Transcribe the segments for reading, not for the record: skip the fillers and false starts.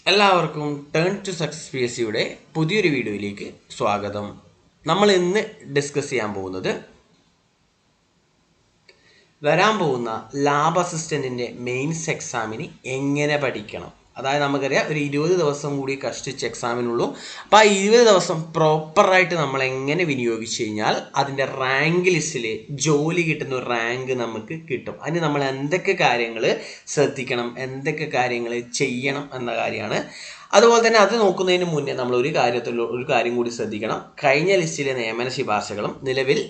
എല്ലാവർക്കും turn to success P S സിയുടെ പുതിയൊരു വീഡിയോയിലേക്ക് സ്വാഗതം. നമ്മൾ ഇന്ന് ഡിസ്കസ് ചെയ്യാൻ പോകുന്നത് വരാൻ പോകുന്ന ലാബ് അസിസ്റ്റൻറ്റിൻ്റെ മെയിൻസ് എക്സാമിന് എങ്ങനെ പഠിക്കണം. അതായത് നമുക്കറിയാം ഒരു 20 ദിവസം കൂടി കഷ്ടിച്ച് എക്സാമിനുള്ളൂ. അപ്പോൾ ആ 20 ദിവസം പ്രോപ്പറായിട്ട് നമ്മൾ എങ്ങനെ വിനിയോഗിച്ച് കഴിഞ്ഞാൽ അതിൻ്റെ റാങ്ക് ലിസ്റ്റിൽ ജോലി കിട്ടുന്ന ഒരു റാങ്ക് നമുക്ക് കിട്ടും. അതിന് നമ്മൾ എന്തൊക്കെ കാര്യങ്ങൾ ശ്രദ്ധിക്കണം, എന്തൊക്കെ കാര്യങ്ങൾ ചെയ്യണം എന്ന കാര്യമാണ്. അതുപോലെ തന്നെ അത് നോക്കുന്നതിന് മുന്നേ നമ്മൾ ഒരു കാര്യം കൂടി ശ്രദ്ധിക്കണം. കഴിഞ്ഞ ലിസ്റ്റിലെ നിയമന ശുപാർശകളും നിലവിൽ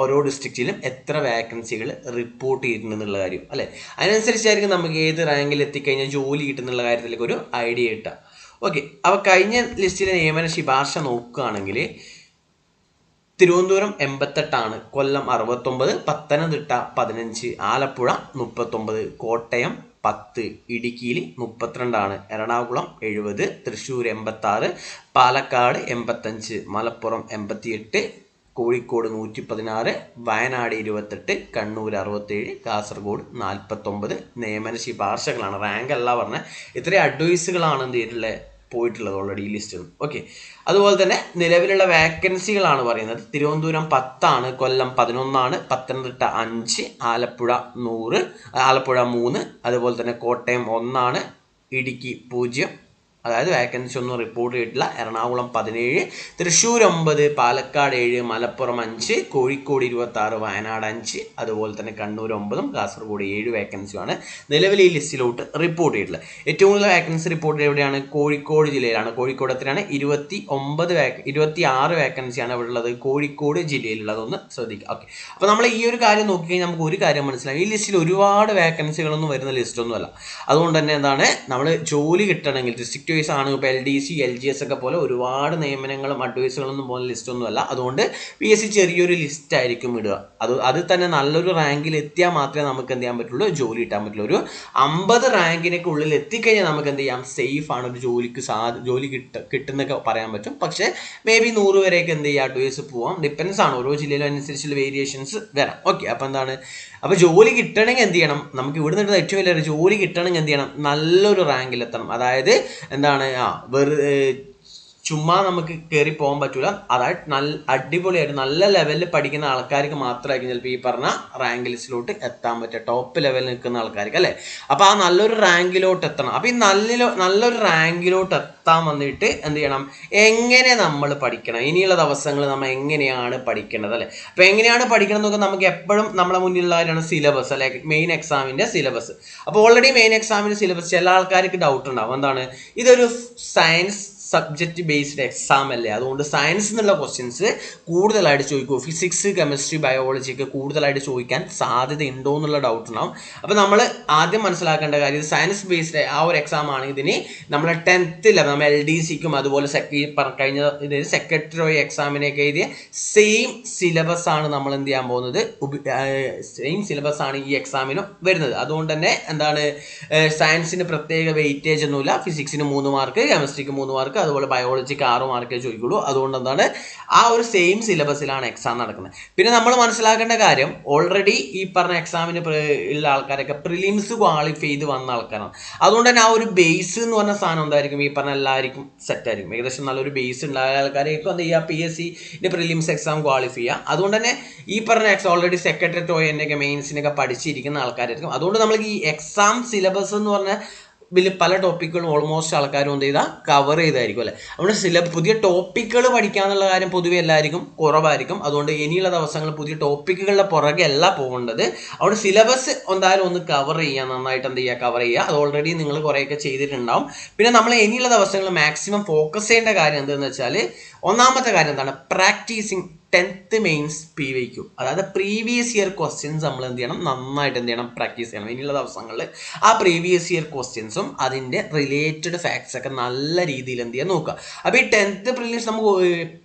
ഓരോ ഡിസ്ട്രിക്റ്റിലും എത്ര വേക്കൻസികൾ റിപ്പോർട്ട് ചെയ്തിട്ടുണ്ടെന്നുള്ള കാര്യം അല്ലേ, അതിനനുസരിച്ചായിരിക്കും നമുക്ക് ഏത് റാങ്കിൽ എത്തിക്കഴിഞ്ഞാൽ ജോലി കിട്ടുന്നുള്ള കാര്യത്തിലേക്ക് ഒരു ഐഡിയ കിട്ടുക. ഓക്കെ, അപ്പോൾ കഴിഞ്ഞ ലിസ്റ്റിലെ നിയമന ശുപാർശ നോക്കുകയാണെങ്കിൽ തിരുവനന്തപുരം 88, കൊല്ലം 69, പത്തനംതിട്ട 15, ആലപ്പുഴ 39, കോട്ടയം 10, ഇടുക്കിയിൽ 32, എറണാകുളം 70, തൃശ്ശൂർ 86, പാലക്കാട് 85, മലപ്പുറം 88, കോഴിക്കോട് 116, വയനാട് 28, കണ്ണൂർ 67, കാസർഗോഡ് 49 നിയമന ശുപാർശകളാണ്. റാങ്ക് അല്ല പറഞ്ഞത്, ഇത്രയും അഡ്വൈസുകളാണ് എന്ത് ചെയ്തിട്ടുള്ളത് പോയിട്ടുള്ളത് ഓൾറെഡി ഈ ലിസ്റ്റിൽ. ഓക്കെ, അതുപോലെ തന്നെ നിലവിലുള്ള വേക്കൻസികളാണ് പറയുന്നത്. തിരുവനന്തപുരം 10, കൊല്ലം 11, പത്തനംതിട്ട 5, ആലപ്പുഴ 3, അതുപോലെ തന്നെ കോട്ടയം 1, ഇടുക്കി 0, അതായത് വേക്കൻസി ഒന്നും റിപ്പോർട്ട് ചെയ്തിട്ടില്ല. എറണാകുളം 17, തൃശ്ശൂർ 9, പാലക്കാട് 7, മലപ്പുറം 5, കോഴിക്കോട് 26, വയനാട് 5, അതുപോലെ തന്നെ കണ്ണൂർ 9, കാസർഗോഡ് 7 വേക്കൻസിയാണ് നിലവിൽ ഈ ലിസ്റ്റിലോട്ട് റിപ്പോർട്ട് ചെയ്തിട്ടുള്ളത്. ഏറ്റവും കൂടുതൽ വേക്കൻസി റിപ്പോർട്ട് എവിടെയാണ്? കോഴിക്കോട് ജില്ലയിലാണ്. കോഴിക്കോട് എത്രയാണ്? 26 വേക്കൻസിയാണ് ഇവിടെ ഉള്ളത്, കോഴിക്കോട് ജില്ലയിലുള്ളതൊന്ന് ശ്രദ്ധിക്കുക. ഓക്കെ, അപ്പോൾ നമ്മൾ ഈ ഒരു കാര്യം നോക്കിക്കഴിഞ്ഞാൽ നമുക്ക് ഒരു കാര്യം മനസ്സിലാവും, ഈ ലിസ്റ്റിൽ ഒരുപാട് വേക്കൻസികളൊന്നും വരുന്ന ലിസ്റ്റൊന്നുമല്ല. അതുകൊണ്ട് തന്നെ എന്താണ്, നമ്മൾ ജോലി കിട്ടണമെങ്കിൽ ഡിസ്ട്രിക്ട് വൈസ് ആണ്. ഇപ്പോൾ LDC, LGS ഒക്കെ പോലെ ഒരുപാട് നിയമനങ്ങളും അഡ്വൈസുകളൊന്നും പോകുന്ന ലിസ്റ്റൊന്നുമല്ല. അതുകൊണ്ട് PSC ചെറിയൊരു ലിസ്റ്റ് ആയിരിക്കും ഇടുക. അത് തന്നെ നല്ലൊരു റാങ്കിൽ എത്തിയാൽ മാത്രമേ നമുക്ക് എന്ത് ചെയ്യാൻ പറ്റുള്ളൂ, ജോലി കിട്ടാൻ പറ്റുള്ളൂ. ഒരു 50 റാങ്കിനൊക്കെ ഉള്ളിൽ എത്തിക്കഴിഞ്ഞാൽ നമുക്ക് എന്ത് ചെയ്യാം, സേഫ് ആണ്, ഒരു ജോലി കിട്ടുന്നൊക്കെ പറയാൻ പറ്റും. പക്ഷേ മേ ബി 100 വരെയൊക്കെ എന്ത് ചെയ്യുക, അഡ്വൈസ് പോവാം. ഡിപ്പെൻസ് ആണ്, ഓരോ ജില്ലയിലും അനുസരിച്ചുള്ള വേരിയേഷൻസ് വരാം. ഓക്കെ, അപ്പോൾ എന്താണ്, അപ്പോൾ ജോലി കിട്ടണമെങ്കിൽ എന്ത് ചെയ്യണം, നമുക്ക് ഇവിടെ നിന്ന് ഏറ്റവും വലിയ ജോലി കിട്ടണമെങ്കിൽ എന്ത് ചെയ്യണം, നല്ലൊരു റാങ്കിൽ എത്തണം. അതായത് എന്താണ്, ചുമ്മാ നമുക്ക് കയറി പോകാൻ പറ്റൂല. അതായത് നല്ല അടിപൊളിയായിട്ട് നല്ല ലെവലിൽ പഠിക്കുന്ന ആൾക്കാർക്ക് മാത്രമായിരിക്കും ചിലപ്പോൾ ഈ പറഞ്ഞ റാങ്ക് ലിസ്റ്റിലോട്ട് എത്താൻ പറ്റുക, ടോപ്പ് ലെവലിൽ നിൽക്കുന്ന ആൾക്കാർക്ക് അല്ലേ. അപ്പോൾ ആ നല്ലൊരു റാങ്കിലോട്ട് എത്തണം. അപ്പോൾ ഈ നല്ലൊരു റാങ്കിലോട്ട് എത്താൻ വന്നിട്ട് എന്ത് ചെയ്യണം, എങ്ങനെ നമ്മൾ പഠിക്കണം, ഇനിയുള്ള ദിവസങ്ങൾ നമ്മൾ എങ്ങനെയാണ് പഠിക്കേണ്ടത് അല്ലേ. അപ്പോൾ എങ്ങനെയാണ് പഠിക്കണം എന്നൊക്കെ നമുക്ക് എപ്പോഴും നമ്മളെ മുന്നിലുള്ള കാര്യമാണ് സിലബസ് അല്ലെ, മെയിൻ എക്സാമിൻ്റെ സിലബസ്. അപ്പോൾ ഓൾറെഡി മെയിൻ എക്സാമിൻ്റെ സിലബസ് ചില ആൾക്കാർക്ക് ഡൗട്ട് ഉണ്ടാവും, എന്താണ് ഇതൊരു സയൻസ് സബ്ജക്റ്റ് ബേസ്ഡ് എക്സാം അല്ലേ, അതുകൊണ്ട് സയൻസ് എന്നുള്ള ക്വസ്റ്റ്യൻസ് കൂടുതലായിട്ട് ചോദിക്കുമോ, ഫിസിക്സ്, കെമിസ്ട്രി, ബയോളജി ഒക്കെ കൂടുതലായിട്ട് ചോദിക്കാൻ സാധ്യത ഉണ്ടോ എന്നുള്ള ഡൗട്ട് ഉണ്ടാവും. അപ്പോൾ നമ്മൾ ആദ്യം മനസ്സിലാക്കേണ്ട കാര്യം, സയൻസ് ബേസ്ഡ് ആ ഒരു എക്സാം ആണ്. ഇതിന് നമ്മൾ 10th ലെവൽ നമ്മൾ LDCക്കും അതുപോലെ കഴിഞ്ഞ സെക്രട്ടറി എക്സാമിനൊക്കെ എഴുതിയ സെയിം സിലബസ് ആണ് നമ്മൾ എന്ത് ചെയ്യാൻ പോകുന്നത്, സെയിം സിലബസ് ആണ് ഈ എക്സാമിനും വരുന്നത്. അതുകൊണ്ട് തന്നെ എന്താണ്, സയൻസിന് പ്രത്യേക വെയിറ്റേജ് ഒന്നുമില്ല. ഫിസിക്സിന് 3 മാർക്ക്, കെമിസ്ട്രിക്ക് 3 മാർക്ക്, അതുപോലെ ബയോളജിക്ക് 6 മാർക്കേ ചോദിക്കുള്ളൂ. അതുകൊണ്ട് എന്താണ്, ആ ഒരു സെയിം സിലബസിലാണ് എക്സാം നടക്കുന്നത്. പിന്നെ നമ്മൾ മനസ്സിലാക്കേണ്ട കാര്യം, ഓൾറെഡി ഈ പറഞ്ഞ എക്സാമിന് ഉള്ള ആൾക്കാരൊക്കെ പ്രിലിംസ് ക്വാളിഫൈ ചെയ്ത് വന്ന ആൾക്കാരാണ്. അതുകൊണ്ട് തന്നെ ആ ഒരു ബേസ് എന്ന് പറഞ്ഞ സാധനം എന്തായിരിക്കും, ഈ പറഞ്ഞ എല്ലാവർക്കും സെറ്റ് ആയിരിക്കും. ഏകദേശം നല്ലൊരു ബേസ് ഉണ്ടായ ആൾക്കാരേക്കും എന്ത് ചെയ്യുക, PSCൻ്റെ പ്രിലിംസ് എക്സാം ക്വാളിഫൈ ചെയ്യുക. അതുകൊണ്ട് തന്നെ ഈ പറഞ്ഞ എക്സാം ഓൾറെഡി സെക്രട്ടറി ONഒക്കെ മെയിൻസിനൊക്കെ പഠിച്ചിരിക്കുന്ന ആൾക്കാരായിരിക്കും. അതുകൊണ്ട് നമുക്ക് ഈ എക്സാം സിലബസ് എന്ന് പറഞ്ഞാൽ പല ടോപ്പിക്കുകളും ഓൾമോസ്റ്റ് ആൾക്കാരും എന്ത് ചെയ്താൽ കവർ ചെയ്തായിരിക്കും അല്ലേ. അതുകൊണ്ട് പുതിയ ടോപ്പിക്കുകൾ പഠിക്കാന്നുള്ള കാര്യം പൊതുവെ എല്ലാവർക്കും കുറവായിരിക്കും. അതുകൊണ്ട് ഇനിയുള്ള ദിവസങ്ങൾ പുതിയ ടോപ്പിക്കുകളുടെ പുറകെ അല്ല പോകേണ്ടത്. അതുകൊണ്ട് സിലബസ് എന്തായാലും ഒന്ന് കവർ ചെയ്യുക, നന്നായിട്ട് എന്ത് ചെയ്യുക, കവർ ചെയ്യുക. അത് ഓൾറെഡി നിങ്ങൾ കുറേയൊക്കെ ചെയ്തിട്ടുണ്ടാവും. പിന്നെ നമ്മൾ ഇനിയുള്ള ദിവസങ്ങളിൽ മാക്സിമം ഫോക്കസ് ചെയ്യേണ്ട കാര്യം എന്താണെന്ന് വെച്ചാൽ, ഒന്നാമത്തെ കാര്യം എന്താണ്, പ്രാക്ടീസിങ് 10th മെയിൻസ് PYQ, അതായത് പ്രീവിയസ് ഇയർ ക്വസ്റ്റ്യൻസ് നമ്മൾ എന്ത് ചെയ്യണം, നന്നായിട്ട് എന്ത് ചെയ്യണം, പ്രാക്ടീസ് ചെയ്യണം. ഇനിയുള്ള ദിവസങ്ങളിൽ ആ പ്രീവിയസ് ഇയർ ക്വസ്റ്റ്യൻസും അതിൻ്റെ റിലേറ്റഡ് ഫാക്ട്സ് ഒക്കെ നല്ല രീതിയിൽ എന്ത് ചെയ്യാൻ നോക്കുക. അപ്പോൾ ഈ 10th പ്രിലിംസ് നമുക്ക്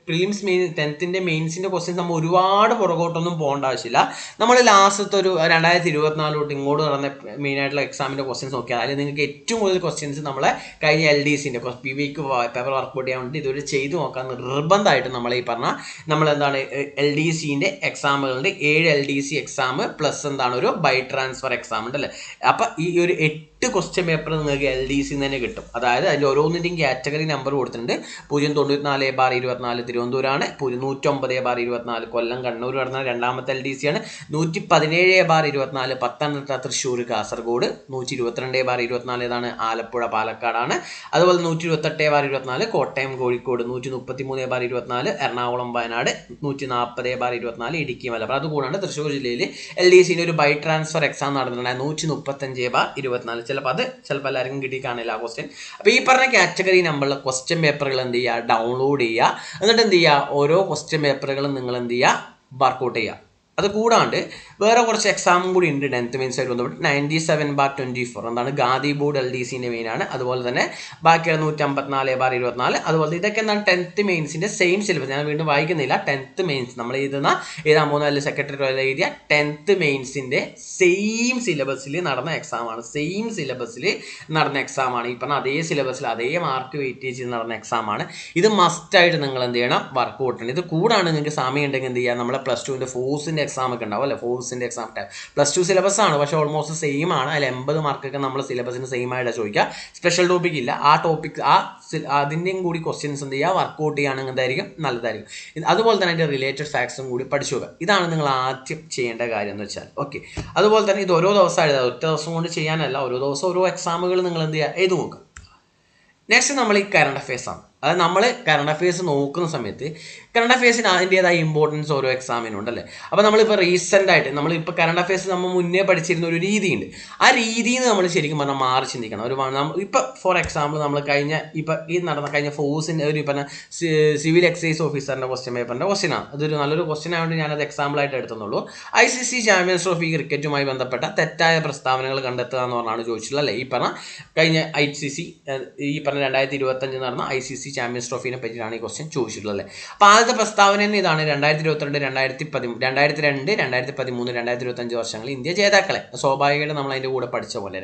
പ്രിലിംസ് 10th മെയിൻസിൻ്റെ ക്വസ്റ്റ്യൻസ് നമ്മൾ ഒരുപാട് പുറകോട്ടൊന്നും പോകേണ്ട ആവശ്യമില്ല. നമ്മൾ ലാസ്റ്റത്തെ ഒരു 2024 തൊട്ട് ഇങ്ങോട്ട് നടന്ന മെയിനായിട്ടുള്ള എക്സാമിൻ്റെ ക്വസ്റ്റ്യൻസ് നോക്കിയാൽ അതിൽ നിങ്ങൾക്ക് ഏറ്റവും കൂടുതൽ ക്വസ്റ്റ്യൻസ് നമ്മളെ കഴിഞ്ഞ LDCൻ്റെ PYQ പേപ്പർ വർക്കൗട്ട് ചെയ്യാൻ വേണ്ടി ഇതൊരു ചെയ്ത് നോക്കാൻ നിർബന്ധമായിട്ട് നമ്മൾ ഈ പറഞ്ഞ നമ്മളെന്താണ് LDCൻ്റെ എക്സാമുകളുണ്ട്. 7 LDC എക്സാം പ്ലസ് എന്താണ് ഒരു ബൈ ട്രാൻസ്ഫർ എക്സാം ഉണ്ട് അല്ലേ. അപ്പം ഈ ഒരു 8 ക്വസ്റ്റ്യൻ പേപ്പർ നിങ്ങൾക്ക് LDC തന്നെ കിട്ടും. അതായത് അതിൽ ഓരോന്നിൻ്റെയും കാറ്റഗറി നമ്പർ കൊടുത്തിട്ടുണ്ട്. 094/24 തിരുവനന്തപുരമാണ്, 109/24 കൊല്ലം കണ്ണൂർ പറഞ്ഞ രണ്ടാമത്തെ LDC ആണ്, 117/24 പത്തനംതിട്ട തൃശ്ശൂർ കാസർഗോഡ്, 122/24 ഏതാണ് ആലപ്പുഴ പാലക്കാടാണ്, അതുപോലെ 128/24 കോട്ടയം കോഴിക്കോട്, 133/24 എറണാകുളം വയനാട്, 140/24 ഇടുക്കി മലപ്പുറം. അതുകൂടാണ്ട് തൃശ്ശൂർ ജില്ലയിൽ LDCൻ്റെ ഒരു ബൈ ട്രാൻസ്ഫർ എക്സാം നടന്നിട്ടുണ്ടായിരുന്നു 135/24. ചിലപ്പോൾ എല്ലാവർക്കും കിട്ടി കാണില്ല ആ ക്വസ്റ്റ്യൻ. അപ്പോൾ ഈ പറഞ്ഞ കാറ്റഗറി നമ്പറിലെ ക്വസ്റ്റ്യൻ പേപ്പറുകൾ എന്ത് ചെയ്യുക, ഡൗൺലോഡ് ചെയ്യുക. എന്നിട്ട് എന്ത് ചെയ്യുക, ഓരോ ക്വസ്റ്റ്യൻ പേപ്പറുകളും നിങ്ങൾ എന്ത് ചെയ്യുക, വർക്കൗട്ട് ചെയ്യുക. അത് കൂടാണ്ട് വേറെ കുറച്ച് എക്സാമും കൂടി ഉണ്ട് 10th മെയിൻസ് ആയിട്ട് ബന്ധപ്പെട്ട്. 97/24 എന്താണ് ഗാന്ധി ബോർഡ് LDCൻ്റെ മെയിനാണ്. അതുപോലെ തന്നെ ബാക്കിയുള്ള 154/24. അതുപോലെ ഇതൊക്കെ എന്താണ് 10th മെയിൻസിൻ്റെ സെയിം സിലബസ്. ഞാൻ വീണ്ടും വായിക്കുന്നില്ല. 10th മെയിൻസ് നമ്മൾ എഴുതാൻ പോകുന്ന അല്ലെങ്കിൽ സെക്രട്ടറി എഴുതിയ 10th മെയിൻസിൻ്റെ സെയിം സിലബസിൽ നടന്ന എക്സാമാണ്. സെയിം സിലബസിൽ നടന്ന എക്സാമാണ്. ഈ പറഞ്ഞ അതേ സിലബസിൽ അതേ മാർക്ക് വെയിറ്റേജ് നടന്ന എക്സാമാണ്. ഇത് മസ്റ്റായിട്ട് നിങ്ങൾ എന്ത് ചെയ്യണം, വർക്കൗട്ട് ചെയ്യണം. ഇത് കൂടാണ്ട് നിങ്ങൾക്ക് സമയം ഉണ്ടെങ്കിൽ എന്ത് ചെയ്യുക, നമ്മളെ +2ൻ്റെ ഫോഴ്സിൻ്റെ എക്സാം ഒക്കെ ഉണ്ടാവും അല്ലേ, ഫോഴ്സിൻ്റെ എക്സാം +2 സിലബസ് ആണ്, പക്ഷേ ഓൾമോസ്റ്റ് സെയിം ആണ്. അതിൽ 80 മാർക്കൊക്കെ നമ്മൾ സിലബസിന് സെയിം ആയിട്ടാണ് ചോദിക്കുക. സ്പെഷ്യൽ ടോപ്പിക് ഇല്ല. ആ ടോപ്പിക് അതിൻ്റെയും കൂടി ക്വസ്റ്റ്യൻസ് എന്ത് ചെയ്യുക, വർക്കൗട്ട് ചെയ്യുകയാണെങ്കിൽ എന്തായിരിക്കും, നല്ലതായിരിക്കും. അതുപോലെ തന്നെ അതിൻ്റെ റിലേറ്റഡ് ഫാക്ട്സും കൂടി പഠിച്ചു നോക്കുക. ഇതാണ് നിങ്ങൾ ആദ്യം ചെയ്യേണ്ട കാര്യം എന്ന് വെച്ചാൽ. ഓക്കെ. അതുപോലെ തന്നെ ഇത് ഓരോ ദിവസം എഴുതുക, ഒറ്റ ദിവസം കൊണ്ട് ചെയ്യാനല്ല, ഓരോ ദിവസം ഓരോ എക്സാമുകൾ നിങ്ങൾ എന്ത് ചെയ്യുക, എഴുതി നോക്കുക. നെക്സ്റ്റ് നമ്മൾ ഈ കറണ്ട് അഫയേഴ്സ് ആണ്. അതായത് നമ്മൾ കറണ്ട് അഫയേഴ്സ് നോക്കുന്ന സമയത്ത് കറണ്ട് അഫയേഴ്സിന് അതിൻ്റേതായ ഇമ്പോർട്ടൻസ് ഓരോ എക്സാമിനുണ്ടല്ലേ. അപ്പോൾ നമ്മളിപ്പോൾ റീസെൻ്റ് ആയിട്ട് നമ്മളിപ്പോൾ കറണ്ട് അഫയേഴ്സ് നമ്മൾ മുന്നേ പഠിച്ചിരുന്ന ഒരു രീതിയുണ്ട്. ആ രീതിയിൽ നിന്ന് നമ്മൾ ശരിക്കും പറഞ്ഞാൽ മാറി ചിന്തിക്കണം. ഇപ്പോൾ ഫോർ എക്സാമ്പിൾ നമ്മൾ കഴിഞ്ഞ ഫോഴ്സിൻ്റെ ഒരു പറഞ്ഞ സിവിൽ എക്സൈസ് ഓഫീസറിൻ്റെ ക്വസ്റ്റ്യൻ പേപ്പറിൻ്റെ ക്വസ്റ്റ്യനാണ്. അതൊരു നല്ലൊരു ക്വസ്റ്റ്യൻ ആയതുകൊണ്ട് ഞാനത് എക്സാമ്പിളായിട്ട് എടുത്തുന്നുള്ളൂ. ICC ചാമ്പ്യൻസ് ട്രോഫി ക്രിക്കറ്റുമായി ബന്ധപ്പെട്ട തെറ്റായ പ്രസ്താവനകൾ കണ്ടെത്തുക എന്ന് പറഞ്ഞാണ് ചോദിച്ചിട്ടുള്ളത് അല്ലേ. ഈ പറഞ്ഞ കഴിഞ്ഞ ICC ഈ പറഞ്ഞ 2025 നടന്ന ICC ചാമ്പ്യൻസ് ട്രോഫിനെ പറ്റിയിട്ടാണ് ഈ ക്വസ്റ്റ്യൻ ചോദിച്ചിട്ടുള്ളത് അല്ലേ. അപ്പോൾ ആദ്യത്തെ പ്രസ്താവന തന്നെ ഇതാണ്: 2022, 2013, 2025 വർഷങ്ങളിൽ ഇന്ത്യ ജേതാക്കളെ. സ്വാഭാവികമായിട്ട് നമ്മൾ അതിൻ്റെ കൂടെ പഠിച്ച പോലെ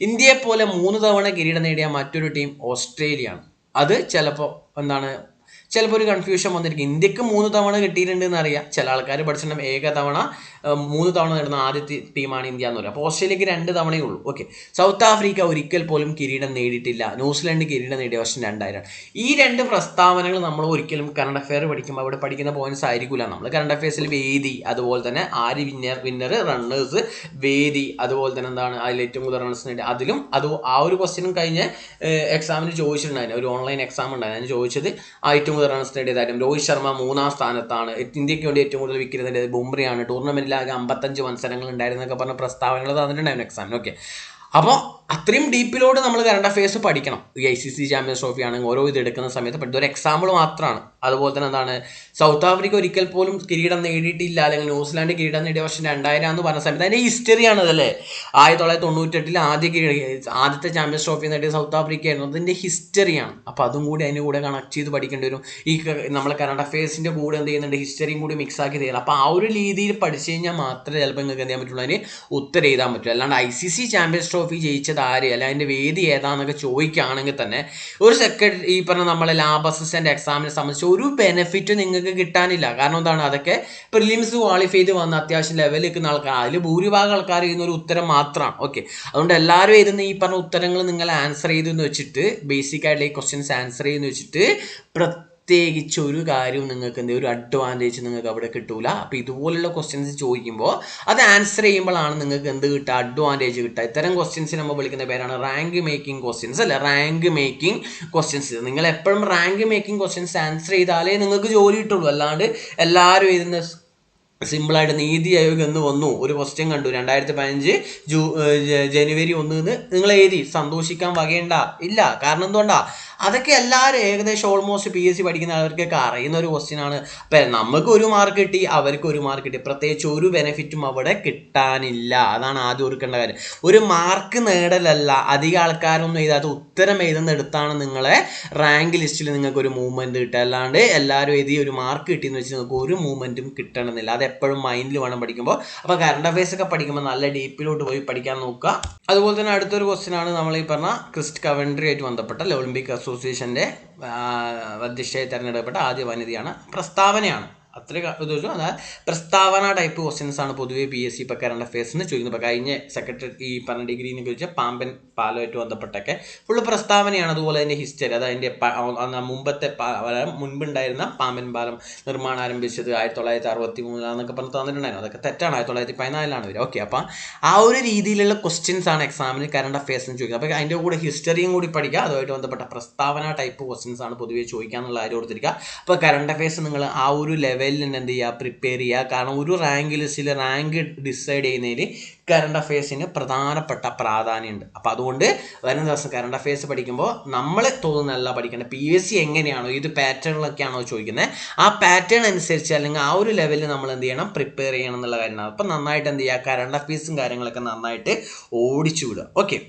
ഇന്ത്യയെ പോലെ 3 തവണ കിരീടം നേടിയ മറ്റൊരു ടീം ഓസ്ട്രേലിയയാണ്. അത് ചിലപ്പോൾ ഒരു കൺഫ്യൂഷൻ വന്നിരിക്കും. ഇന്ത്യക്ക് 3 തവണ കിട്ടിയിട്ടുണ്ട് എന്നറിയാം. ചില ആൾക്കാർ പഠിച്ചിട്ടുണ്ടെങ്കിൽ 3 തവണ നേടുന്ന ആദ്യത്തെ ടീമാണ് ഇന്ത്യ എന്ന് പറയുക. അപ്പോൾ ഓസ്ട്രേലിയക്ക് 2 തവണയേ ഉള്ളൂ. ഓക്കെ. സൗത്ത് ആഫ്രിക്ക ഒരിക്കൽ പോലും കിരീടം നേടിയിട്ടില്ല. ന്യൂസിലൻഡ് കിരീടം നേടിയ വർഷം 2000. ഈ 2 പ്രസ്താവനകൾ നമ്മൾ ഒരിക്കലും കറണ്ട് അഫെയർ പഠിക്കുമ്പോൾ അവിടെ പഠിക്കുന്ന പോയിന്റ്സ് ആയിരിക്കില്ല. നമ്മൾ കറണ്ട് അഫെയർസിൽ വേദി, അതുപോലെ തന്നെ ആര് വിന്നർ റണ്ണേഴ്സ്, വേദി, അതുപോലെ തന്നെ എന്താണ് അതിൽ ഏറ്റവും കൂടുതൽ റൺസ് നേടി, അതിലും ആ ഒരു ക്വസ്റ്റ്യനും കഴിഞ്ഞ എക്സാമിന് ചോദിച്ചിട്ടുണ്ടായിരുന്നു. ഒരു ഓൺലൈൻ എക്സാം ഉണ്ടായിരുന്നു. അതിന് ചോദിച്ചത് ഏറ്റവും കൂടുതൽ റൺസ് നേടിയതായിട്ടും രോഹിത് ശർമ്മ 3ാം സ്ഥാനത്താണ്. ഇന്ത്യക്ക് വേണ്ടി ഏറ്റവും കൂടുതൽ വിക്കറ്റ് നേടിയത് ബുംറയാണ്. ടൂർണമെന്റിലാകെ 55 മത്സരങ്ങൾ ഉണ്ടായിരുന്നൊക്കെ പറഞ്ഞ പ്രസ്താവനകൾ തന്നിട്ടുണ്ടായിരുന്നു എക്സാമിന്. ഓക്കെ. അപ്പോൾ അത്രയും ഡീപ്പിലോട്ട് നമ്മൾ കറണ്ട് അഫയേഴ്സ് പഠിക്കണം. ഈ ICC ചാമ്പ്യൻസ് ട്രോഫി ആണെങ്കിൽ ഓരോ ഇത് എടുക്കുന്ന സമയത്ത് ഇതൊരു എക്സാമ്പിൾ മാത്രമാണ്. അതുപോലെ തന്നെ എന്താണ് സൗത്ത് ആഫ്രിക്ക ഒരിക്കൽ പോലും കിരീടം നേടിയിട്ടില്ല, അല്ലെങ്കിൽ ന്യൂസിലാൻഡ് കിരീടം നേടിയ വർഷം 2000 എന്ന് പറഞ്ഞ സമയത്ത് അതിൻ്റെ ഹിസ്റ്ററിയാണ് അതല്ലേ. 1998 ആദ്യത്തെ ചാമ്പ്യൻസ് ട്രോഫി നേടിയ സൗത്ത് ആഫ്രിക്ക ആയിരുന്നു. അതിൻ്റെ ഹിസ്റ്ററിയാണ്. അപ്പോൾ അതും കൂടി അതിൻ്റെ കൂടെ കണക്ട് ചെയ്ത് പഠിക്കേണ്ടി വരും. ഈ നമ്മളെ കറണ്ട് അഫയേഴ്സിൻ്റെ കൂടെ എന്ത് ചെയ്യുന്നുണ്ട്, ഹിസ്റ്ററിയും കൂടി മിക്സ് ആക്കി തരിക. അപ്പോൾ ആ ഒരു രീതിയിൽ പഠിച്ചു കഴിഞ്ഞാൽ മാത്രമേ ചിലപ്പോൾ നിങ്ങൾക്ക് എന്ത് ചെയ്യാൻ പറ്റുള്ളൂ, അതിന് ഉത്തരം എഴുതാൻ പറ്റും. അല്ലാണ്ട് ICC ചാമ്പ്യൻസ് ട്രോഫി ജയിച്ചത് ആര്, അല്ല അതിൻ്റെ വേദി ഏതാന്നൊക്കെ ചോദിക്കുകയാണെങ്കിൽ തന്നെ ഒരു സെക്കൻഡ് ഈ പറഞ്ഞ നമ്മളെ ലാബ് അസിസ്റ്റൻ്റ് എക്സാമിനെ സംബന്ധിച്ച് ഒരു ബെനിഫിറ്റ് നിങ്ങൾക്ക് കിട്ടാനില്ല. കാരണം എന്താണ്, അതൊക്കെ പ്രിലിംസ് ക്വാളിഫൈ ചെയ്ത് വന്ന അത്യാവശ്യം ലെവലിൽ നിൽക്കുന്ന ആൾക്കാർ, അതിൽ ഭൂരിഭാഗം ആൾക്കാർ ചെയ്യുന്ന ഒരു ഉത്തരം മാത്രമാണ്. ഓക്കെ. അതുകൊണ്ട് എല്ലാവരും എഴുതുന്ന ഈ പറഞ്ഞ ഉത്തരങ്ങൾ നിങ്ങൾ ആൻസർ ചെയ്തെന്ന് വെച്ചിട്ട്, ബേസിക് ആയിട്ടുള്ള ഈ ക്വസ്റ്റ്യൻസ് ആൻസർ ചെയ്തെന്ന് വെച്ചിട്ട് പ്രത്യേകിച്ച് ഒരു കാര്യവും നിങ്ങൾക്ക് ഒരു അഡ്വാൻറ്റേജ് നിങ്ങൾക്ക് അവിടെ കിട്ടൂല. അപ്പോൾ ഇതുപോലുള്ള ക്വസ്റ്റ്യൻസ് ചോദിക്കുമ്പോൾ അത് ആൻസർ ചെയ്യുമ്പോഴാണ് നിങ്ങൾക്ക് എന്ത് കിട്ടുക, അഡ്വാൻറ്റേജ് കിട്ടുക. ഇത്തരം ക്വസ്റ്റ്യൻസ് നമ്മൾ വിളിക്കുന്ന പേരാണ് റാങ്ക് മേക്കിംഗ് ക്വസ്റ്റ്യൻസ് അല്ലേ. Rank making questions. നിങ്ങൾ എപ്പോഴും റാങ്ക് മേക്കിംഗ് ക്വസ്റ്റ്യൻസ് ആൻസർ ചെയ്താലേ നിങ്ങൾക്ക് ജോലി കിട്ടുള്ളൂ. അല്ലാണ്ട് എല്ലാവരും എഴുതുന്ന സിമ്പിളായിട്ട് നീതി ആയോഗ് എന്ന് വന്നു, ഒരു ക്വസ്റ്റ്യൻ കണ്ടു 2015 ജനുവരി 1 നിങ്ങൾ എഴുതി സന്തോഷിക്കാൻ വകയുണ്ട ഇല്ല. കാരണം എന്തുകൊണ്ടാ, അതൊക്കെ എല്ലാവരും ഏകദേശം ഓൾമോസ്റ്റ് PSC പഠിക്കുന്ന ആൾക്കാർക്കൊക്കെ അറിയുന്ന ഒരു ക്വസ്റ്റ്യൻ ആണ്. അപ്പം നമുക്ക് 1 മാർക്ക് കിട്ടി, അവർക്ക് 1 മാർക്ക് കിട്ടി. പ്രത്യേകിച്ച് ഒരു ബെനിഫിറ്റും അവിടെ കിട്ടാനില്ല. അതാണ് ആദ്യം ഓർക്കേണ്ട കാര്യം. ഒരു മാർക്ക് നേടലല്ല, അധികം ആൾക്കാരൊന്നും എഴുതാത്ത ഉത്തരം എഴുതുന്നെടുത്താണ് നിങ്ങളെ റാങ്ക് ലിസ്റ്റിൽ നിങ്ങൾക്ക് ഒരു മൂവ്മെൻറ്റ് കിട്ടുക. അല്ലാണ്ട് എല്ലാവരും എഴുതി ഒരു മാർക്ക് കിട്ടിയെന്ന് വെച്ച് നിങ്ങൾക്ക് ഒരു മൂവ്മെൻറ്റും കിട്ടണമെന്നില്ല. അത് എപ്പോഴും മൈൻഡിൽ വേണം പഠിക്കുമ്പോൾ. അപ്പോൾ കറണ്ട് അഫയേഴ്സ് ഒക്കെ പഠിക്കുമ്പോൾ നല്ല ഡീപ്പിലോട്ട് പോയി പഠിക്കാൻ നോക്കുക. അതുപോലെ തന്നെ അടുത്തൊരു ക്വസ്റ്റ്യൻ ആണ് നമ്മൾ ഈ പറഞ്ഞ ക്രിസ്റ്റ് കവൻട്രി ആയിട്ട് ബന്ധപ്പെട്ട ഒളിമ്പിക് അസോസിയേഷൻ്റെ അധ്യക്ഷയായി തിരഞ്ഞെടുക്കപ്പെട്ട ആദ്യ വനിതയാണ്. പ്രസ്താവനയാണ് അത്രയും ഇത് വെച്ചു. അതായത് പ്രസ്താവന ടൈപ്പ് ക്വസ്റ്റ്യൻസ് ആണ് പൊതുവെ PSC ഇപ്പോൾ കറണ്ട് അഫയേഴ്സിന് ചോദിക്കുന്നത്. ഇപ്പോൾ കഴിഞ്ഞ സെക്രട്ടറി ഈ പറഞ്ഞ ഡിഗ്രീനെ കുറിച്ച് പാമ്പൻ പാലമായിട്ട് ബന്ധപ്പെട്ടൊക്കെ ഫുള്ള് പ്രസ്താവനയാണ്. അതുപോലെ തന്നെ ഹിസ്റ്ററി, അത് അതിൻ്റെ മുമ്പത്തെ മുൻപുണ്ടായിരുന്ന പാമ്പൻ പാലം നിർമ്മാണം ആരംഭിച്ചത് 1963 പറഞ്ഞ് തന്നിട്ടുണ്ടായിരുന്നു. അതൊക്കെ തെറ്റാണ്, 1914 വരിക. ഓക്കെ, അപ്പം ആ ഒരു രീതിയിലുള്ള ക്വസ്റ്റ്യൻസ് ആണ് എക്സാമിന് കറണ്ട് അഫയേഴ്സിന് ചോദിക്കുന്നത്. അപ്പോൾ അതിൻ്റെ കൂടെ ഹിസ്റ്ററിയും കൂടി പഠിക്കുക. അതുമായിട്ട് ബന്ധപ്പെട്ട പ്രസ്താവന ടൈപ്പ് ക്വസ്റ്റ്യൻസ് ആണ് പൊതുവെ ചോദിക്കാന്നുള്ള കാര്യം കൊടുത്തിരിക്കുക. അപ്പോൾ കറണ്ട് അഫയേഴ്സ് നിങ്ങൾ ആ ഒരു ലെവലിൽ തന്നെ എന്ത് ചെയ്യുക, പ്രിപ്പയർ ചെയ്യുക. കാരണം ഒരു റാങ്ക് ലിസ്റ്റിൽ റാങ്ക് ഡിസൈഡ് ചെയ്യുന്നതിൽ കറണ്ട് അഫയേഴ്സിന് പ്രധാനപ്പെട്ട പ്രാധാന്യമുണ്ട്. അപ്പോൾ അതുകൊണ്ട് വരുന്ന ദിവസം കറണ്ട് അഫയേഴ്സ് പഠിക്കുമ്പോൾ നമ്മൾ തോന്നുന്നതല്ല പഠിക്കേണ്ടത്, PSC എങ്ങനെയാണോ ഇത് പാറ്റേണിലൊക്കെയാണോ ചോദിക്കുന്നത്, ആ പാറ്റേൺ അനുസരിച്ച് അല്ലെങ്കിൽ ആ ഒരു ലെവലിൽ നമ്മൾ എന്ത് ചെയ്യണം, പ്രിപ്പയർ ചെയ്യണം എന്നുള്ള കാര്യമാണ്. അപ്പം നന്നായിട്ട് എന്ത് ചെയ്യുക, കറണ്ട് അഫയേഴ്സും കാര്യങ്ങളൊക്കെ നന്നായിട്ട് ഓടിച്ചു വിടുക. ഓക്കെ,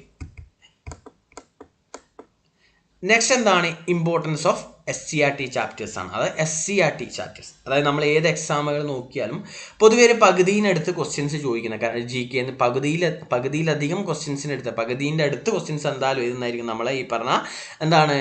നെക്സ്റ്റ് എന്താണ്, ഇമ്പോർട്ടൻസ് ഓഫ് SCRT ചാപ്റ്റേഴ്സ് ആണ്. അതായത് SCRT ചാപ്റ്റേഴ്സ്, അതായത് നമ്മൾ ഏത് എക്സാമുകൾ നോക്കിയാലും പൊതുവെ ഒരു പകുതിയിനടുത്ത് ക്വസ്റ്റ്യൻസ് ചോദിക്കുന്നത്. കാരണം GK പകുതിയിലധികം ക്വസ്റ്റ്യൻസിനടുത്ത് പകുതിൻ്റെ അടുത്ത് ക്വസ്റ്റ്യൻസ് എന്തായാലും എഴുതുന്നതായിരിക്കും നമ്മളെ ഈ പറഞ്ഞ എന്താണ്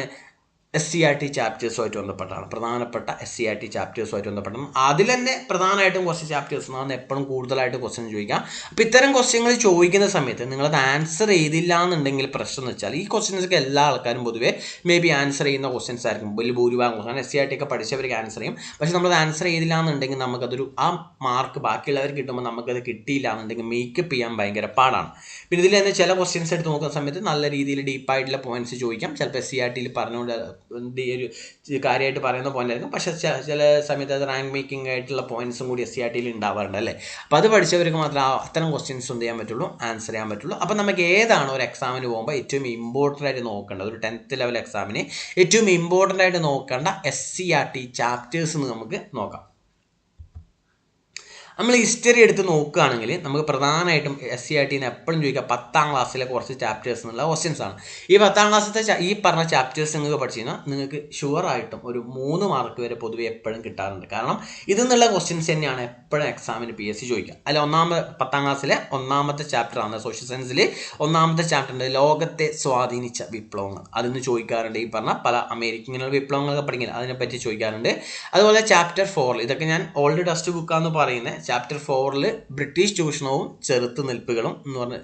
SCRT ചാപ്റ്റേഴ്സുമായിട്ട് ബന്ധപ്പെട്ടാണ്. പ്രധാനപ്പെട്ട SCRT ചാപ്റ്റേഴ്സുമായിട്ട് ബന്ധപ്പെട്ടാണ്. അതിൽ തന്നെ പ്രധാനമായിട്ടും കുറച്ച് ചാപ്റ്റേഴ്സ് എന്നാണ് എപ്പോഴും കൂടുതലായിട്ട് ക്വസ്റ്റ്യൻ ചോദിക്കാം. അപ്പോൾ ഇത്തരം ക്വസ്റ്റ്യങ്ങൾ ചോദിക്കുന്ന സമയത്ത് നിങ്ങളത് ആൻസർ ചെയ്തില്ല എന്നുണ്ടെങ്കിൽ പ്രശ്നം എന്ന് വെച്ചാൽ ഈ ക്വസ്റ്റ്യൻസൊക്കെ എല്ലാ ആൾക്കാരും പൊതുവേ മേ ബി ആൻസർ ചെയ്യുന്ന ക്വസ്റ്റ്യൻസ് ആയിരിക്കും. വലിയ ഭൂരിഭാഗം ക്വസ്റ്റ്യൻ SCRT ഒക്കെ പഠിച്ചവർക്ക് ആൻസർ ചെയ്യും. പക്ഷേ നമ്മളത് ആൻസർ ചെയ്തില്ല എന്നുണ്ടെങ്കിൽ നമുക്കതൊരു ആ മാർക്ക് ബാക്കിയുള്ളവർക്ക് കിട്ടുമ്പോൾ നമുക്കത് കിട്ടിയില്ല എന്നുണ്ടെങ്കിൽ മേക്കപ്പ് ചെയ്യാൻ ഭയങ്കര പാടാണ്. പിന്നെ ഇതിൽ തന്നെ ചില ക്വസ്റ്റ്യൻസ് എടുത്ത് നോക്കുന്ന സമയത്ത് നല്ല രീതിയിൽ ഡീപ്പായിട്ടുള്ള പോയിന്റ്സ് ചോദിക്കാം. ചിലപ്പോൾ SCRTയിൽ പറഞ്ഞുകൊണ്ട് ഒരു കാര്യമായിട്ട് പറയുന്ന പോയിന്റ് ആയിരിക്കും. പക്ഷേ ചില സമയത്ത് അത് റാങ്ക് മേക്കിംഗ് ആയിട്ടുള്ള പോയിന്റ്സും കൂടി SCRTയിൽ ഉണ്ടാവാറുണ്ട് അല്ലേ. അപ്പോൾ അത് പഠിച്ചവർക്ക് മാത്രമേ അത്തരം ക്വസ്റ്റ്യൻസ് എന്ത് ചെയ്യാൻ പറ്റുള്ളൂ, ആൻസർ ചെയ്യാൻ പറ്റുള്ളൂ. അപ്പോൾ നമുക്ക് ഏതാണോ ഒരു എക്സാമിന് പോകുമ്പോൾ ഏറ്റവും ഇമ്പോർട്ടൻ്റ് ആയിട്ട് നോക്കേണ്ടത്, ഒരു 10th ലെവൽ എക്സാമിന് ഏറ്റവും ഇമ്പോർട്ടൻ്റ് ആയിട്ട് നോക്കേണ്ട SCRT ചാപ്റ്റേഴ്സ് എന്ന് നമുക്ക് നോക്കാം. നമ്മൾ ഹിസ്റ്ററി എടുത്ത് നോക്കുകയാണെങ്കിൽ നമുക്ക് പ്രധാനമായിട്ടും SCRTന്ന് എപ്പോഴും ചോദിക്കുക 10th ക്ലാസ്സിലെ കുറച്ച് ചാപ്റ്റേഴ്സ് എന്നുള്ള ക്വസ്റ്റ്യൻസ് ആണ്. ഈ 10th ക്ലാസ്സിലത്തെ ഈ പറഞ്ഞ ചാപ്റ്റേഴ്സ് നിങ്ങൾക്ക് പഠിച്ചു കഴിഞ്ഞാൽ നിങ്ങൾക്ക് ഷുവറായിട്ടും ഒരു 3 മാർക്ക് വരെ പൊതുവെ എപ്പോഴും കിട്ടാറുണ്ട്. കാരണം ഇതെന്നുള്ള ക്വസ്റ്റ്യൻസ് തന്നെയാണ് എപ്പോഴും എക്സാമിന് PSC ചോദിക്കുക. അല്ല 10th ക്ലാസ്സിലെ ഒന്നാമത്തെ ചാപ്റ്ററാണ് സോഷ്യൽ സയൻസിൽ ഒന്നാമത്തെ ചാപ്റ്റർ ഉണ്ട്, ലോകത്തെ സ്വാധീനിച്ച വിപ്ലവങ്ങൾ. അതിന് ചോദിക്കാറുണ്ട്. ഈ പറഞ്ഞ പല അമേരിക്കയിലുള്ള വിപ്ലവങ്ങളൊക്കെ പഠിക്കില്ല, അതിനെപ്പറ്റി ചോദിക്കാറുണ്ട്. അതുപോലെ ചാപ്റ്റർ 4 ഇതൊക്കെ ഞാൻ ഓൾഡ് ടെക്സ്റ്റ് ബുക്കാന്ന് പറയുന്നത്. ചാപ്റ്റർ 4 ബ്രിട്ടീഷ് ചൂഷണവും ചെറുത്തുനിൽപ്പുകളും എന്ന് പറഞ്ഞ്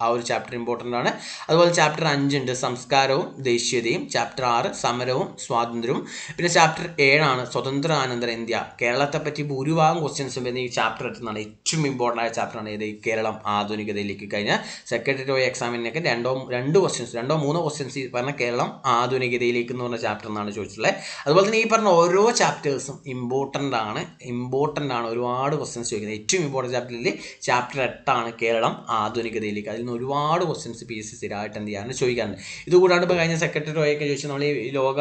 ആ ഒരു ചാപ്റ്റർ ഇമ്പോർട്ടൻ്റ് ആണ്. അതുപോലെ ചാപ്റ്റർ 5 ഉണ്ട്, സംസ്കാരവും ദേശീയതയും. ചാപ്റ്റർ 6 സമരവും സ്വാതന്ത്ര്യവും. പിന്നെ ചാപ്റ്റർ 7 സ്വതന്ത്രാനന്തര ഇന്ത്യ. കേരളത്തെ പറ്റി ഭൂരിഭാഗം ക്വസ്റ്റ്യൻസും വരുന്ന ഈ ചാപ്റ്റർ എത്തുന്നതാണ്. ഏറ്റവും ഇമ്പോർട്ടൻ്റ് ആയ ചാപ്റ്ററാണ് ഇത്, കേരളം ആധുനികതയിലേക്ക്. കഴിഞ്ഞ സെക്രട്ടറി എക്സാമിനൊക്കെ 2 ക്വസ്റ്റ്യൻസ് ഈ പറഞ്ഞ കേരളം ആധുനികതയിലേക്ക് എന്ന് പറഞ്ഞ ചാപ്റ്റർ എന്നാണ് ചോദിച്ചിട്ടുള്ളത്. അതുപോലെ തന്നെ ഈ പറഞ്ഞ ഓരോ ചാപ്റ്റേഴ്സും ഇമ്പോർട്ടൻ്റ് ആണ്. ഒരുപാട് ക്വസ്റ്റ്യൻസ് ചോദിക്കുന്നത്. ഏറ്റവും ഇമ്പോർട്ടൻ്റ് ചാപ്റ്ററിൽ ചാപ്റ്റർ 8 കേരളം ആധുനികതയിലേക്ക്. അതിൽ നിന്ന് ഒരുപാട് ക്വസ്റ്റ്യൻസ് PSC സ്ഥിരമായിട്ട് എന്ത് ചെയ്യാറുണ്ട്, ചോദിക്കാറുണ്ട്. ഇതുകൂടാണ്ട് ഇപ്പോൾ കഴിഞ്ഞ സെക്രട്ടറി ഒക്കെ ചോദിച്ചാൽ നമ്മൾ ഈ ലോക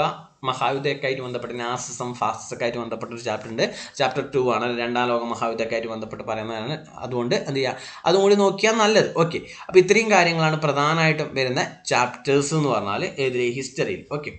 മഹായുദ്ധമൊക്കെ ആയിട്ട് ബന്ധപ്പെട്ട് നാസിസം ഫാസിസമൊക്കെ ആയിട്ട് ബന്ധപ്പെട്ട ഒരു ചാപ്റ്റർ ഉണ്ട്. ചാപ്റ്റർ 2 ആണ്, 2ാം ലോക മഹായുദ്ധമൊക്കെ ആയിട്ട് ബന്ധപ്പെട്ട് പറയുന്നതാണ്. അതുകൊണ്ട് എന്ത് ചെയ്യുക, അതും കൂടി നോക്കിയാൽ നല്ലത്. ഓക്കെ, അപ്പോൾ ഇത്രയും കാര്യങ്ങളാണ് പ്രധാനമായിട്ടും വരുന്ന ചാപ്റ്റേഴ്സ് എന്ന് പറഞ്ഞാൽ ഏതിൽ, ഹിസ്റ്ററിയിൽ. ഓക്കെ,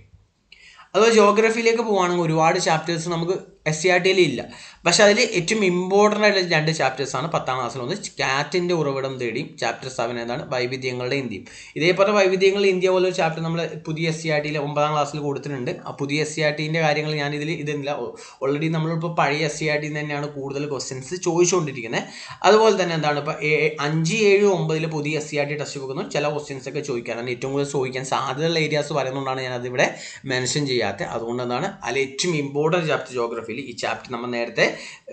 അതുപോലെ ജോഗ്രഫിയിലേക്ക് പോവുകയാണെങ്കിൽ ഒരുപാട് ചാപ്റ്റേഴ്സ് നമുക്ക് SCRTയിൽ ഇല്ല. പക്ഷെ അതിൽ ഏറ്റവും ഇമ്പോർട്ടൻ്റ് ആയിട്ടുള്ള 2 ചാപ്റ്റേഴ്സാണ് 10th ക്ലാസ്സിൽ. ഒന്ന് കാറ്റിൻ്റെ ഉറവിടം തേടിയും ചാപ്റ്റർ 7 എന്താണ്, വൈവിധ്യങ്ങളുടെ ഇന്ത്യയും. ഇതേപോലെ വൈവിധ്യങ്ങളുടെ ഇന്ത്യ പോലെ ഒരു ചാപ്റ്റർ നമ്മൾ പുതിയ SCRTയിൽ 9th ക്ലാസ്സിൽ കൊടുത്തിട്ടുണ്ട്. ആ പുതിയ SCRTൻ്റെ കാര്യങ്ങൾ ഞാൻ ഇതില്ല. ഓൾറെഡി നമ്മളിപ്പോൾ പഴയ SCRTയിൽ തന്നെയാണ് കൂടുതൽ ക്വസ്റ്റ്യൻസ് ചോദിച്ചുകൊണ്ടിരിക്കുന്നത്. അതുപോലെ തന്നെ എന്താണ് ഇപ്പോൾ 5, 7, 9 പുതിയ SCRT ടെക്സ്റ്റ് ബുക്കിൽ നിന്നും ചില ക്വസ്റ്റ്യൻസ് ഒക്കെ ചോദിക്കാനാണ് ഏറ്റവും കൂടുതൽ ചോദിക്കാൻ സാധ്യതയുള്ള ഏരിയാസ് പറയുന്നതുകൊണ്ടാണ് ഞാൻ അതിവിടെ മെൻഷൻ ചെയ്യാത്തത്. അതുകൊണ്ട് എന്താണ് അതിൽ ഏറ്റവും ഇമ്പോർട്ടൻറ്റ് ചാപ്റ്റർ ജോഗ്രഫിയിൽ ഈ ചാപ്റ്റർ നമ്മൾ നേരത്തെ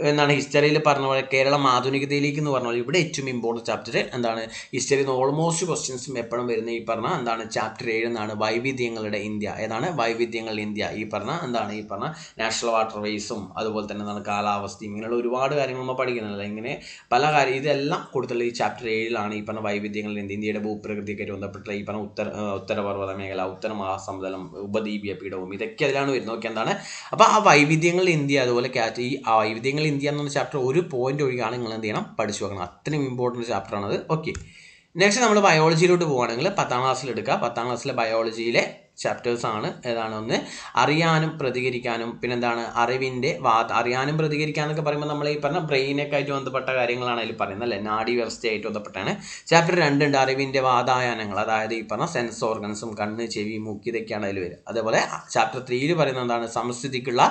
എന്താണ് ഹിസ്റ്ററിയിൽ പറഞ്ഞ പോലെ കേരളം ആധുനികതയിലേക്ക് എന്ന് പറഞ്ഞ പോലെ ഇവിടെ ഏറ്റവും ഇമ്പോർട്ടൻറ്റ് ചാപ്റ്റർ എന്താണ്, ഹിസ്റ്ററിയിൽ നിന്ന് ഓൾമോസ്റ്റ് ക്വസ്റ്റ്യൻസും എപ്പോഴും വരുന്ന ഈ പറഞ്ഞ എന്താണ് ചാപ്റ്റർ 7 എന്നാണ്, വൈവിധ്യങ്ങളുടെ ഇന്ത്യ. ഏതാണ് വൈവിധ്യങ്ങളുടെ ഇന്ത്യ. ഈ പറഞ്ഞ എന്താണ് ഈ പറഞ്ഞ നാഷണൽ വാട്ടർ വേസും അതുപോലെ തന്നെ എന്താണ് കാലാവസ്ഥയും ഇങ്ങനെയുള്ള ഒരുപാട് കാര്യങ്ങൾ നമ്മൾ പഠിക്കുന്നില്ല. ഇങ്ങനെ പല കാര്യം ഇതെല്ലാം കൊടുത്തുള്ള ഈ ചാപ്റ്റർ 7 ഈ പറഞ്ഞ വൈവിധ്യങ്ങളുടെ ഇന്ത്യ. ഇന്ത്യയുടെ ഭൂപ്രകൃതിയൊക്കെ ബന്ധപ്പെട്ട ഈ പറഞ്ഞ ഉത്തരപർവ്വത മേഖല, ഉത്തര മഹാസമുദ്രം, ഉപദ്വീപീയ പീഠവും ഇതൊക്കെ അതിലാണ് വരുന്നത്. ഓക്കെ, എന്താണ് അപ്പോൾ ആ വൈവിധ്യങ്ങളുടെ ഇന്ത്യ. അതുപോലെ ഈ വൈവിധ്യങ്ങൾ ഇന്ത്യ എന്ന ചാപ്റ്റർ ഒരു പോയിന്റ് ഒഴികെയാണ് നിങ്ങൾ എന്ത് ചെയ്യണം, പഠിച്ചു വെക്കണം. അത്രയും ഇമ്പോർട്ടൻറ്റ് ചാപ്റ്ററാണത്. ഓക്കെ, നെക്സ്റ്റ് നമ്മൾ ബയോളജിയിലോട്ട് പോവുകയാണെങ്കിൽ 10th ക്ലാസ്സിൽ എടുക്കുക. 10th ക്ലാസ്സിലെ ബയോളജിയിലെ ചാപ്റ്റേഴ്സാണ്. ഏതാണ്? ഒന്ന് അറിയാനും പ്രതികരിക്കാനും, പിന്നെന്താണ് അറിയാനും പ്രതികരിക്കാനൊക്കെ പറയുമ്പോൾ നമ്മൾ ഈ പറഞ്ഞ ബ്രെയിനൊക്കെ ആയിട്ട് ബന്ധപ്പെട്ട കാര്യങ്ങളാണ് അതിൽ പറയുന്നത് അല്ലേ, നാഡീ വ്യവസ്ഥയായിട്ട് ബന്ധപ്പെട്ടാണ്. ചാപ്റ്റർ 2 ഉണ്ട് അറിവിൻ്റെ വാതായനങ്ങൾ, അതായത് ഈ പറഞ്ഞ സെൻസ് ഓർഗൻസും കണ്ണ്, ചെവി, മൂക്ക് ഇതൊക്കെയാണ് അതിൽ വരിക. അതേപോലെ ചാപ്റ്റർ 3 പറയുന്നത് എന്താണ്? സമസ്ഥിതിക്കുള്ള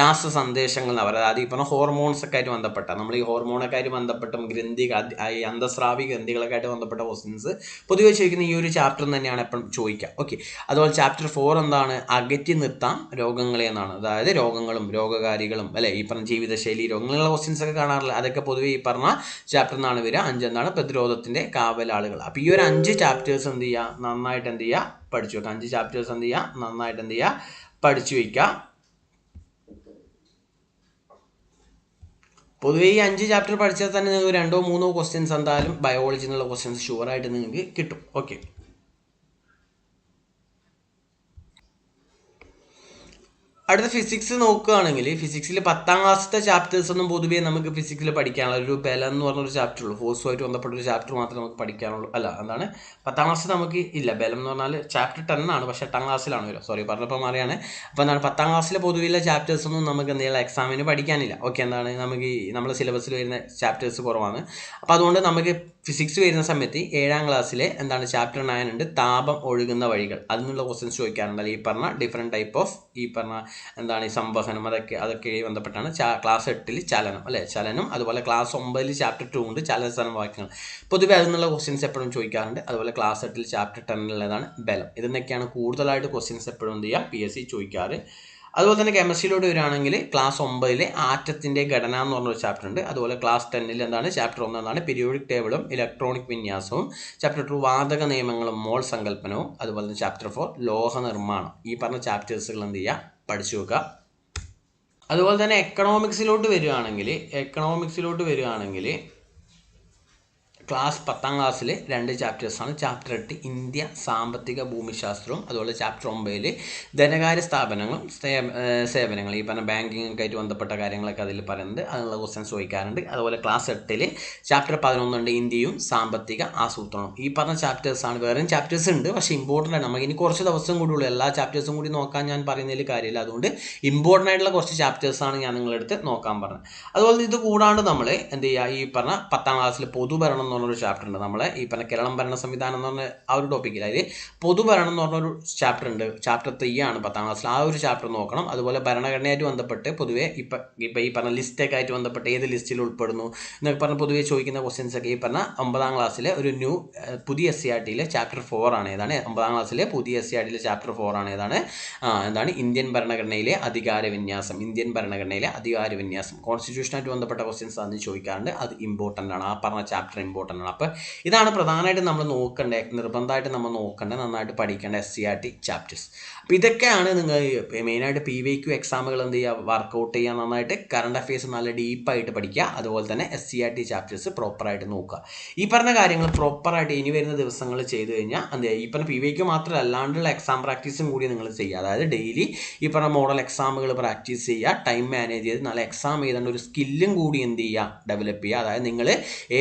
രാസ സന്ദേശങ്ങൾ എന്ന് പറയുന്നത്, അതായത് ഈ പറഞ്ഞ ഹോർമോൺസ് ഒക്കെ ആയിട്ട് ബന്ധപ്പെട്ട, നമ്മൾ ഈ ഹോർമോണൊക്കെ ആയിട്ട് ബന്ധപ്പെട്ടും അന്തസ്രാവി ഗ്രന്ഥികളൊക്കെ ആയിട്ട് ബന്ധപ്പെട്ട ക്വസ്റ്റ്യൻസ് പൊതുവെ ചോദിക്കുന്ന ഈ ഒരു ചാപ്റ്റർ തന്നെയാണ് എപ്പോഴും ചോദിക്കുക. ഓക്കെ, അതുപോലെ ചാപ്റ്റർ 4 എന്താണ്? അകറ്റി നിർത്താം രോഗങ്ങളെ എന്നാണ്, അതായത് രോഗങ്ങളും രോഗകാരികളും അല്ലെ, ഈ പറഞ്ഞ ജീവിതശൈലി രോഗങ്ങളുള്ള ക്വസ്റ്റ്യൻസ് ഒക്കെ കാണാറില്ല, അതൊക്കെ പൊതുവെ ഈ പറഞ്ഞ ചാപ്റ്റർ എന്നാണ് വരിക. 5 എന്താണ്? പ്രതിരോധത്തിന്റെ കാവലാളുകൾ. അപ്പോൾ ഈ ഒരു 5 ചാപ്റ്റേഴ്സ് എന്ത് ചെയ്യുക? നന്നായിട്ട് എന്ത് ചെയ്യുക? പഠിച്ചു വെക്കുക. 5 ചാപ്റ്റേഴ്സ് എന്ത് ചെയ്യുക? നന്നായിട്ട് എന്ത് ചെയ്യുക? പഠിച്ചു വയ്ക്കുക. പൊതുവേ ഈ 5 ചാപ്റ്റർ പഠിച്ചാൽ തന്നെ നിങ്ങൾക്ക് 2-3 ക്വസ്റ്റ്യൻസ് എന്തായാലും ബയോളജി എന്നുള്ള ക്വസ്റ്റ്യൻസ് ഷുവറായിട്ട് നിങ്ങൾക്ക് കിട്ടും. ഓക്കെ, അടുത്ത ഫിസിക്സ് നോക്കുകയാണെങ്കിൽ ഫിസിക്സിൽ 10ാം ക്ലാസ്സിലെ ചാപ്റ്റേഴ്സ് ഒന്നും പൊതുവേ നമുക്ക് ഫിസിക്സിൽ പഠിക്കാനുള്ള ഒരു ബലം എന്ന് പറഞ്ഞൊരു ചാപ്റ്റർ ഉള്ളൂ, ഫോഴ്സുമായിട്ട് ബന്ധപ്പെട്ട ഒരു ചാപ്റ്റർ മാത്രമേ നമുക്ക് പഠിക്കാനുള്ളൂ. അല്ല, എന്താണ് 10ാം ക്ലാസ്സിൽ നമുക്ക് ഇല്ല. ബലം എന്ന് പറഞ്ഞാൽ ചാപ്റ്റർ 10 ആണ്, പക്ഷേ 8ാം ക്ലാസ്സിലാണ് വരിക. സോറി പറഞ്ഞപ്പോൾ മാറിയാണ്. അപ്പോൾ എന്താണ് 10ാം ക്ലാസ്സിലെ പൊതുവിലെ ചാപ്റ്റേഴ്സ് ഒന്നും നമുക്ക് എന്തെങ്കിലും എക്സാമിന് പഠിക്കാനില്ല. ഓക്കെ, എന്താണ് നമുക്ക് നമ്മുടെ സിലബസിൽ വരുന്ന ചാപ്റ്റേഴ്സ് കുറവാണ്. അപ്പോൾ അതുകൊണ്ട് നമുക്ക് ഫിസിക്സ് വരുന്ന സമയത്ത് 7ാം ക്ലാസ്സിലെ എന്താണ് ചാപ്റ്റർ 9 ഉണ്ട്, താപം ഒഴുകുന്ന വഴികൾ. അതിനുള്ള ക്വസ്റ്റ്യൻസ് ചോദിക്കാറുണ്ട്. ഈ പറഞ്ഞ ഡിഫറെൻറ്റ് ടൈപ്പ് ഓഫ് ഈ പറഞ്ഞ എന്താണ് ഈ സംവഹനം, അതൊക്കെ ബന്ധപ്പെട്ടാണ്. ക്ലാസ് 8 ചലനം അല്ലെ, ചലനം. അതുപോലെ ക്ലാസ് 9 ചാപ്റ്റർ 2 ഉണ്ട്, ചലനസമവാക്യങ്ങൾ. പൊതുവെ അതിനുള്ള ക്വസ്റ്റ്യൻസ് എപ്പോഴും ചോദിക്കാറുണ്ട്. അതുപോലെ ക്ലാസ് 8 ചാപ്റ്റർ 10 ബലം. ഇതെന്നൊക്കെയാണ് കൂടുതലായിട്ട് ക്വസ്റ്റ്യൻസ് എപ്പോഴും എന്ത് ചെയ്യുക? PSC ചോദിക്കാറ്. അതുപോലെ തന്നെ കെമിസ്ട്രിയിലോട്ട് വരികയാണെങ്കിൽ ക്ലാസ് 9 ആറ്റത്തിൻ്റെ ഘടന എന്ന് പറഞ്ഞൊരു ചാപ്റ്റർ ഉണ്ട്. അതുപോലെ ക്ലാസ് 10 എന്താണ് ചാപ്റ്റർ 1 എന്താണ് പീരിയോഡിക് ടേബിളും ഇലക്ട്രോണിക് വിന്യാസവും. ചാപ്റ്റർ 2 വാതക നിയമങ്ങളും മോൾ സങ്കല്പനവും. അതുപോലെ തന്നെ ചാപ്റ്റർ 4 ലോഹ നിർമ്മാണം. ഈ പറഞ്ഞ ചാപ്റ്റേഴ്സുകൾ എന്ത് ചെയ്യുക? പഠിച്ചു വെക്കുക. അതുപോലെ തന്നെ എക്കണോമിക്സിലോട്ട് വരികയാണെങ്കിൽ ക്ലാസ് 10ാം ക്ലാസ്സിൽ 2 ചാപ്റ്റേഴ്സാണ്. ചാപ്റ്റർ 8 ഇന്ത്യ സാമ്പത്തിക ഭൂമിശാസ്ത്രവും. അതുപോലെ ചാപ്റ്റർ 9 ധനകാര്യ സ്ഥാപനങ്ങളും സേവനങ്ങൾ. ഈ പറഞ്ഞ ബാങ്കിങ് ഒക്കെ ആയിട്ട് ബന്ധപ്പെട്ട കാര്യങ്ങളൊക്കെ അതിൽ പറയുന്നുണ്ട്. അതിനുള്ള ക്വസ്റ്റ്യൻസ് ചോദിക്കാറുണ്ട്. അതുപോലെ ക്ലാസ് 8 ചാപ്റ്റർ 11 ഉണ്ട് ഇന്ത്യയും സാമ്പത്തിക ആസൂത്രണം. ഈ പറഞ്ഞ ചാപ്റ്റേഴ്സാണ്. വേറെയും ചാപ്റ്റേഴ്സ് ഉണ്ട്, പക്ഷേ ഇമ്പോർട്ടൻ്റ് ആണ്. നമുക്ക് ഇനി കുറച്ച് ദിവസം കൂടി ഉള്ളൂ, എല്ലാ ചാപ്റ്റേഴ്സും കൂടി നോക്കാൻ ഞാൻ പറയുന്നതിൽ കാര്യമില്ല. അതുകൊണ്ട് ഇമ്പോർട്ടൻ്റ് ആയിട്ടുള്ള കുറച്ച് ചാപ്റ്റേഴ്സാണ് ഞാൻ നിങ്ങളെടുത്ത് നോക്കാൻ പറഞ്ഞത്. അതുപോലെ ഇത് കൂടാണ്ട് നമ്മൾ എന്ത് ചെയ്യുക? ഈ പറഞ്ഞ 10ാം ക്ലാസ്സിൽ പൊതുഭരണം എന്ന് പറഞ്ഞൊരു ചാപ്റ്റർ ഉണ്ട്. നമ്മളെ ഈ പറഞ്ഞ കേരളം ഭരണ സംവിധാനം എന്ന് പറഞ്ഞ ആ ഒരു ടോപ്പിക്കിൽ, അതായത് പൊതുഭരണം എന്ന് പറഞ്ഞൊരു ചാപ്റ്റർ ഉണ്ട്. ചാപ്റ്റർ 3 ആണ് 10ാം ക്ലാസ്സിൽ. ആ ഒരു ചാപ്റ്റർ നോക്കണം. അതുപോലെ ഭരണഘടനയായിട്ട് ബന്ധപ്പെട്ട് പൊതുവേ ഇപ്പം ഈ പറഞ്ഞ ലിസ്റ്റൊക്കെ ആയിട്ട് ബന്ധപ്പെട്ട് ഏത് ലിസ്റ്റിൽ ഉൾപ്പെടുന്നു എന്നൊക്കെ പറഞ്ഞ് പൊതുവേ ചോദിക്കുന്ന ക്വസ്റ്റ്യൻസ് ഒക്കെ ഈ പറഞ്ഞ 9ാം ക്ലാസ്സിലെ ഒരു പുതിയ SCERTയിലെ ചാപ്റ്റർ 4 ആണ്. ഏതാണ്? 9ാം ക്ലാസ്സിലെ പുതിയ SCERTയിലെ ചാപ്റ്റർ 4 ആണ്. ഏതാണ്? എന്താണ്? ഇന്ത്യൻ ഭരണഘടനയിലെ അധികാരവിന്യാസം. കോൺസ്റ്റിറ്റ്യൂഷനായിട്ട് ബന്ധപ്പെട്ട ക്വസ്റ്റ്യൻസ് അന്ന് ചോദിക്കാറുണ്ട്. അത് ഇമ്പോർട്ടൻ്റ് ആണ്. ആ പറഞ്ഞ ചാപ്റ്റർ ഇമ്പോർട്ടൻ്റ് ആണ്. അപ്പോൾ ഇതാണ് പ്രധാനമായിട്ടും നമ്മൾ നിർബന്ധമായിട്ട് നമ്മൾ നോക്കേണ്ട, നന്നായിട്ട് പഠിക്കേണ്ട SCERT ചാപ്റ്റേഴ്സ്. അപ്പോൾ ഇതൊക്കെയാണ് നിങ്ങൾ മെയിനായിട്ട് PYQ എക്സാമുകൾ എന്ത് ചെയ്യുക? വർക്കൗട്ട് ചെയ്യുക. നന്നായിട്ട് കറണ്ട് അഫയേഴ്സ് നല്ല ഡീപ്പായിട്ട് പഠിക്കുക. അതുപോലെ തന്നെ SCERT ചാപ്റ്റേഴ്സ് പ്രോപ്പറായിട്ട് നോക്കുക. ഈ പറഞ്ഞ കാര്യങ്ങൾ പ്രോപ്പറായിട്ട് ഇനി വരുന്ന ദിവസങ്ങളിൽ ചെയ്തു കഴിഞ്ഞാൽ എന്ത് ചെയ്യുക? ഈ പറഞ്ഞ PYQ മാത്രമല്ല, അല്ലാണ്ടുള്ള എക്സാം പ്രാക്ടീസും കൂടി നിങ്ങൾ ചെയ്യുക. അതായത് ഡെയിലി ഈ പറഞ്ഞ മോഡൽ എക്സാമുകൾ പ്രാക്ടീസ് ചെയ്യുക, ടൈം മാനേജ് ചെയ്ത് നല്ല എക്സാം എഴുതേണ്ട ഒരു സ്കില്ലും കൂടി എന്ത് ചെയ്യുക? ഡെവലപ്പ് ചെയ്യുക. അതായത് നിങ്ങൾ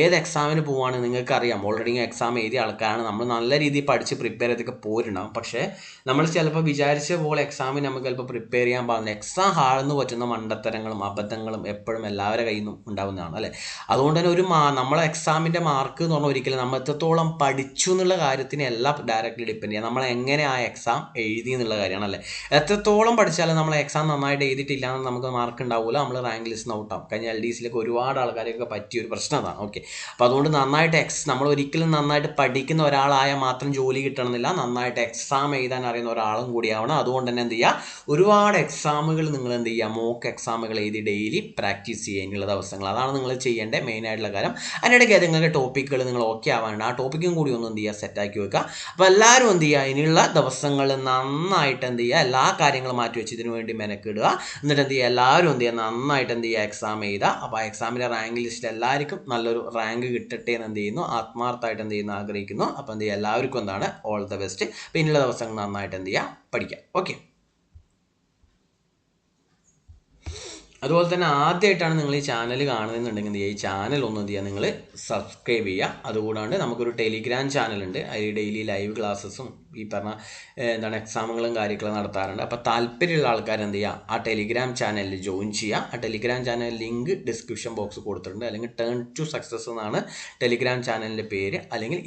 ഏത് എക്സാമിന് പോവുകയാണ് നിങ്ങൾക്കറിയാം, ഓൾറെഡി എക്സാം എഴുതിയ ആൾക്കാരാണ്, നമ്മൾ നല്ല രീതിയിൽ പഠിച്ച് പ്രിപ്പയർ ചെയ്തൊക്കെ പോരുണ്ടാവും. പക്ഷേ നമ്മൾ ചിലപ്പോൾ വിചാരിച്ച പോലെ എക്സാമിന് നമുക്ക് ചിലപ്പോൾ പ്രിപ്പയർ ചെയ്യാൻ പാടില്ല. എക്സാം ഹാളിന്ന് പറ്റുന്ന മണ്ടത്തരങ്ങളും അബദ്ധങ്ങളും എപ്പോഴും എല്ലാവരുടെ കയ്യിൽ നിന്നും ഉണ്ടാവുന്നതാണ് അല്ലേ. അതുകൊണ്ട് തന്നെ നമ്മളെ എക്സാമിൻ്റെ മാർക്ക് എന്ന് പറഞ്ഞാൽ ഒരിക്കലും നമ്മൾ എത്രത്തോളം പഠിച്ചു എന്നുള്ള കാര്യത്തിന് എല്ലാം ഡയറക്റ്റ്ലി ഡിപ്പെൻഡ് ചെയ്യുക. നമ്മൾ എങ്ങനെ ആ എക്സാം എഴുതി എന്നുള്ള കാര്യമാണ് അല്ലേ. എത്രത്തോളം പഠിച്ചാലും നമ്മൾ എക്സാം നന്നായിട്ട് എഴുതിയിട്ടില്ല എന്ന് നമുക്ക് മാർക്ക് ഉണ്ടാവില്ല, നമ്മൾ റാങ്ക് ലിസ്റ്റ് ഔട്ടാവും. കഴിഞ്ഞ LDCയിലൊക്കെ ഒരുപാട് ആൾക്കാരൊക്കെ പറ്റിയൊരു പ്രശ്നം അതാണ്. ഓക്കെ, അപ്പോൾ അതുകൊണ്ട് നന്നായിട്ട് നമ്മൾ ഒരിക്കലും നന്നായിട്ട് പഠിക്കുന്ന ഒരാളായാൽ മാത്രം ജോലി കിട്ടണമെന്നില്ല, നന്നായിട്ട് എക്സാം എഴുതാൻ അറിയുന്ന ഒരാളും കൂടിയാവണം. അതുകൊണ്ട് തന്നെ എന്ത് ചെയ്യുക? ഒരുപാട് എക്സാമുകൾ നിങ്ങൾ എന്ത് ചെയ്യുക? മോക്ക് എക്സാമുകൾ എഴുതി ഡെയിലി പ്രാക്ടീസ് ചെയ്യാനുള്ള ദിവസങ്ങൾ. അതാണ് നിങ്ങൾ ചെയ്യേണ്ട മെയിൻ ആയിട്ടുള്ള കാര്യം. അതിനിടയ്ക്ക് ഏതെങ്കിലും ടോപ്പിക്കുകൾ നിങ്ങൾ ഓക്കെ ആവാനുണ്ട്, ആ ടോപ്പിക്കും കൂടി ഒന്ന് എന്ത് ചെയ്യുക? സെറ്റാക്കി വെക്കുക. അപ്പോൾ എല്ലാവരും എന്ത് ചെയ്യുക? ഇനിയുള്ള ദിവസങ്ങളിൽ നന്നായിട്ട് എന്ത് ചെയ്യുക? എല്ലാ കാര്യങ്ങളും മാറ്റി വെച്ച് ഇതിനു വേണ്ടി മെനക്കിടുക. എന്നിട്ട് എന്ത് ചെയ്യുക? എല്ലാവരും എന്ത് ചെയ്യുക? നന്നായിട്ട് എന്ത് ചെയ്യുക? എക്സാം എഴുതുക. അപ്പോൾ ആ എക്സാമിൻ്റെ റാങ്ക് ലിസ്റ്റിൽ എല്ലാവർക്കും നല്ലൊരു റാങ്ക് കിട്ടട്ടെ എന്ന് എന്ത് ചെയ്യുന്നു? ആത്മാർത്ഥമായിട്ട് എന്ത് ചെയ്യുന്നു? ആഗ്രഹിക്കുന്നു. അപ്പോൾ എന്ത് ചെയ്യുക? എല്ലാവർക്കും എന്താണ്? All the best. പിന്നെയുള്ള ദിവസങ്ങൾ നന്നായിട്ട് എന്ത് ചെയ്യുക? പഠിക്കുക. ഓക്കെ, അതുപോലെ തന്നെ ആദ്യമായിട്ടാണ് നിങ്ങൾ ഈ ചാനൽ കാണുന്നുണ്ടെങ്കിൽ ഈ ചാനൽ ഒന്ന് എന്ത് ചെയ്യുക? നിങ്ങൾ സബ്സ്ക്രൈബ് ചെയ്യുക. അതുകൂടാണ്ട് നമുക്കൊരു ടെലിഗ്രാം ചാനലുണ്ട്, അതിൽ ഡെയിലി ലൈവ് ക്ലാസ്സസും ഈ പറഞ്ഞ എന്താണ് എക്സാമുകളും കാര്യങ്ങളും നടത്താറുണ്ട്. അപ്പോൾ താല്പര്യമുള്ള ആൾക്കാർ എന്ത് ചെയ്യുക, ആ ടെലിഗ്രാം ചാനലിൽ ജോയിൻ ചെയ്യുക. ആ Telegram channel link description box കൊടുത്തിട്ടുണ്ട്. അല്ലെങ്കിൽ ടേൺ ടു സക്സസ് എന്നാണ് ടെലിഗ്രാം ചാനലിൻ്റെ പേര്. അല്ലെങ്കിൽ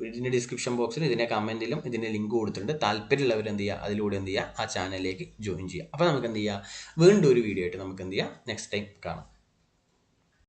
ഇതിൻ്റെ ഡിസ്ക്രിപ്ഷൻ ബോക്സിൽ ഇതിൻ്റെ കമൻറ്റിലും ഇതിൻ്റെ ലിങ്ക് കൊടുത്തിട്ടുണ്ട്. താല്പര്യമുള്ളവർ എന്ത് ചെയ്യുക, അതിലൂടെ എന്ത് ചെയ്യുക, ആ ചാനലിലേക്ക് ജോയിൻ ചെയ്യുക. അപ്പോൾ നമുക്ക് എന്ത് ചെയ്യുക, വീണ്ടും ഒരു വീഡിയോ ആയിട്ട് നമുക്ക് എന്ത് ചെയ്യാം, നെക്സ്റ്റ് ടൈം കാണാം.